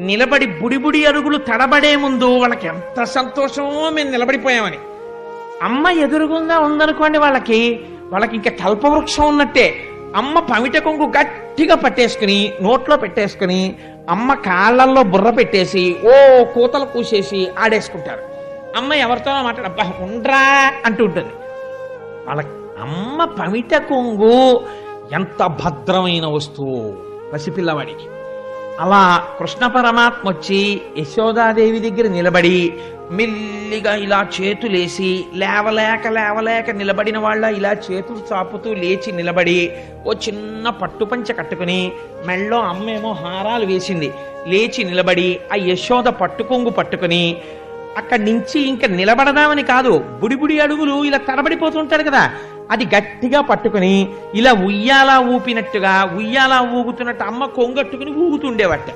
నిలబడి బుడిబుడి అడుగులు తడబడే ముందు వాళ్ళకి ఎంత సంతోషమో మేము నిలబడిపోయామని. అమ్మ ఎదురుగుండా ఉందనుకోండి, వాళ్ళకి ఇంకా కల్పవృక్షం ఉన్నట్టే. అమ్మ పమిట కొంగు గట్టిగా పట్టేసుకుని నోట్లో పెట్టేసుకుని అమ్మ కాళ్ళల్లో బుర్ర పెట్టేసి ఓ కూతలు కూసేసి ఆడేసుకుంటారు. అమ్మ ఎవరితోనో అబ్బా ఉండ్రా అంటూ ఉంటుంది. వాళ్ళ అమ్మ పమిట కొంగు ఎంత భద్రమైన వస్తువు పసిపిల్లవాడికి. అలా కృష్ణ పరమాత్మ వచ్చి యశోదాదేవి దగ్గర నిలబడి మెల్లిగా ఇలా చేతులేసి లేవలేక నిలబడిన వాళ్ళ ఇలా చేతులు చాపుతూ లేచి నిలబడి ఓ చిన్న పట్టుపంచ కట్టుకుని మెళ్ళో అమ్మేమో హారాలు వేసింది, లేచి నిలబడి ఆ యశోద పట్టుకొంగు పట్టుకుని అక్కడి నుంచి ఇంకా నిలబడదామని కాదు, బుడిబుడి అడుగులు ఇలా తడబడిపోతుంటాడు కదా, అది గట్టిగా పట్టుకుని ఇలా ఉయ్యాలా ఊపినట్టుగా ఉయ్యాలా ఊగుతున్నట్టు అమ్మ కొంగట్టుకుని ఊగుతుండేవట.